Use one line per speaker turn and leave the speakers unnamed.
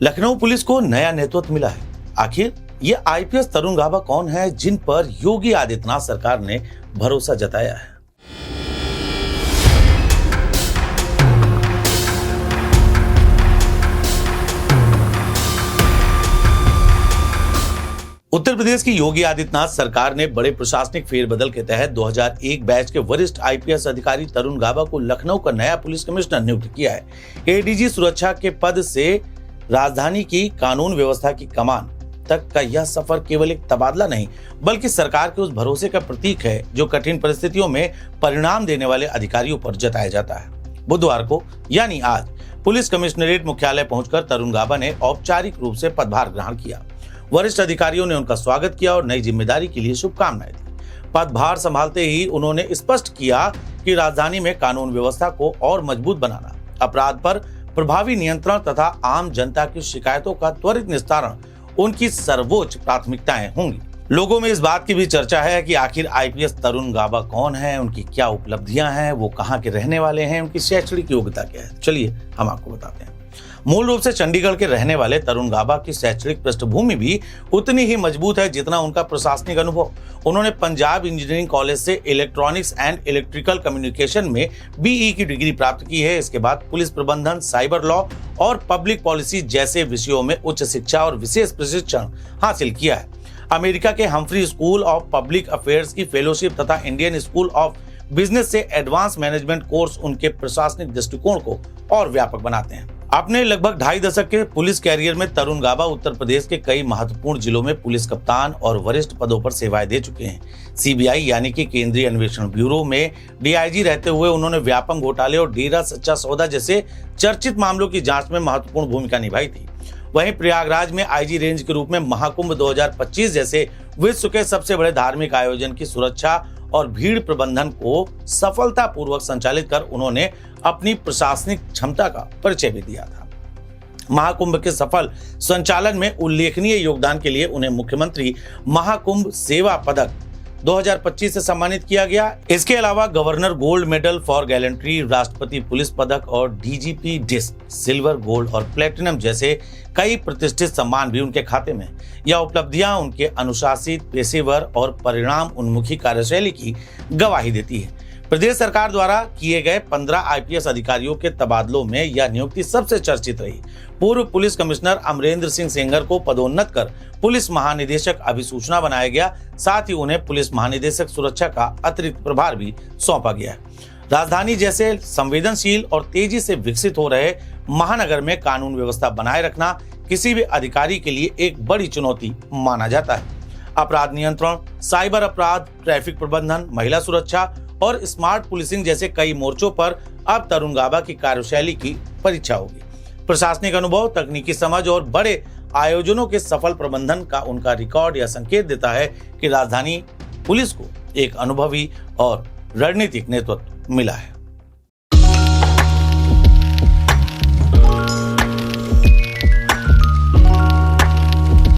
Lucknow police को नया नेतृत्व मिला है। आखिर ये आईपीएस तरुण गाबा कौन है जिन पर योगी आदित्यनाथ सरकार ने भरोसा जताया है? उत्तर प्रदेश की योगी आदित्यनाथ सरकार ने बड़े प्रशासनिक फेरबदल के तहत 2001 बैच के वरिष्ठ आईपीएस अधिकारी तरुण गाबा को लखनऊ का नया पुलिस कमिश्नर नियुक्त किया है। एडीजी सुरक्षा के पद से राजधानी की कानून व्यवस्था की कमान तक का यह सफर केवल एक तबादला नहीं बल्कि सरकार के उस भरोसे का प्रतीक है जो कठिन परिस्थितियों में परिणाम देने वाले अधिकारियों पर जताया जाता है। बुधवार को यानी आज पुलिस कमिश्नरेट मुख्यालय पहुंचकर तरुण गाबा ने औपचारिक रूप से पदभार ग्रहण किया। वरिष्ठ अधिकारियों ने उनका स्वागत किया और नई जिम्मेदारी के लिए शुभकामनाएं दी। पदभार संभालते ही उन्होंने स्पष्ट किया कि राजधानी में कानून व्यवस्था को और मजबूत बनाना, अपराध पर प्रभावी नियंत्रण तथा आम जनता की शिकायतों का त्वरित निस्तारण उनकी सर्वोच्च प्राथमिकताएं होंगी। लोगों में इस बात की भी चर्चा है कि आखिर आईपीएस तरुण गाबा कौन है, उनकी क्या उपलब्धियां हैं, वो कहां के रहने वाले हैं, उनकी शैक्षणिक योग्यता क्या है। चलिए हम आपको बताते हैं। मूल रूप से चंडीगढ़ के रहने वाले तरुण गाबा की शैक्षणिक पृष्ठभूमि भी उतनी ही मजबूत है जितना उनका प्रशासनिक अनुभव। उन्होंने पंजाब इंजीनियरिंग कॉलेज से इलेक्ट्रॉनिक्स एंड इलेक्ट्रिकल कम्युनिकेशन में बीई की डिग्री प्राप्त की है। इसके बाद पुलिस प्रबंधन, साइबर लॉ और पब्लिक पॉलिसी जैसे विषयों में उच्च शिक्षा और विशेष प्रशिक्षण हासिल किया है। अमेरिका के Humphry school of public affairs की फेलोशिप तथा इंडियन स्कूल ऑफ बिजनेस से एडवांस मैनेजमेंट कोर्स उनके प्रशासनिक दृष्टिकोण को और व्यापक बनाते हैं। अपने लगभग 2.5 दशक के पुलिस कैरियर में तरुण गाबा उत्तर प्रदेश के कई महत्वपूर्ण जिलों में पुलिस कप्तान और वरिष्ठ पदों पर सेवाएं दे चुके हैं। सीबीआई यानी कि केंद्रीय अन्वेषण ब्यूरो में डीआईजी रहते हुए उन्होंने व्यापम घोटाले और डेरा सच्चा सौदा जैसे चर्चित मामलों की जांच में महत्वपूर्ण भूमिका निभाई थी। वहीं प्रयागराज में आईजी रेंज के रूप में महाकुंभ 2025 जैसे विश्व के सबसे बड़े धार्मिक आयोजन की सुरक्षा और भीड़ प्रबंधन को सफलतापूर्वक संचालित कर उन्होंने अपनी प्रशासनिक क्षमता का परिचय भी दिया था। महाकुंभ के सफल संचालन में उल्लेखनीय योगदान के लिए उन्हें मुख्यमंत्री महाकुंभ सेवा पदक 2025 से सम्मानित किया गया। इसके अलावा governor gold medal for gallantry, राष्ट्रपति पुलिस पदक और डीजीपी डिस्क, सिल्वर, गोल्ड और प्लेटिनम जैसे कई प्रतिष्ठित सम्मान भी उनके खाते में। यह उपलब्धियां उनके अनुशासित, पेशेवर और परिणाम उन्मुखी कार्यशैली की गवाही देती है। प्रदेश सरकार द्वारा किए गए 15 आईपीएस अधिकारियों के तबादलों में यह नियुक्ति सबसे चर्चित रही। पूर्व पुलिस कमिश्नर अमरेंद्र सिंह सेंगर को पदोन्नत कर पुलिस महानिदेशक अभिसूचना बनाया गया। साथ ही उन्हें पुलिस महानिदेशक सुरक्षा का अतिरिक्त प्रभार भी सौंपा गया। राजधानी जैसे संवेदनशील और तेजी से विकसित हो रहे महानगर में कानून व्यवस्था बनाए रखना किसी भी अधिकारी के लिए एक बड़ी चुनौती माना जाता है। अपराध नियंत्रण, साइबर अपराध, ट्रैफिक प्रबंधन, महिला सुरक्षा और स्मार्ट पुलिसिंग जैसे कई मोर्चों पर अब तरुण गाबा की कार्यशैली की परीक्षा होगी। प्रशासनिक अनुभव, तकनीकी समझ और बड़े आयोजनों के सफल प्रबंधन का उनका रिकॉर्ड यह संकेत देता है कि राजधानी पुलिस को एक अनुभवी और रणनीतिक नेतृत्व मिला है।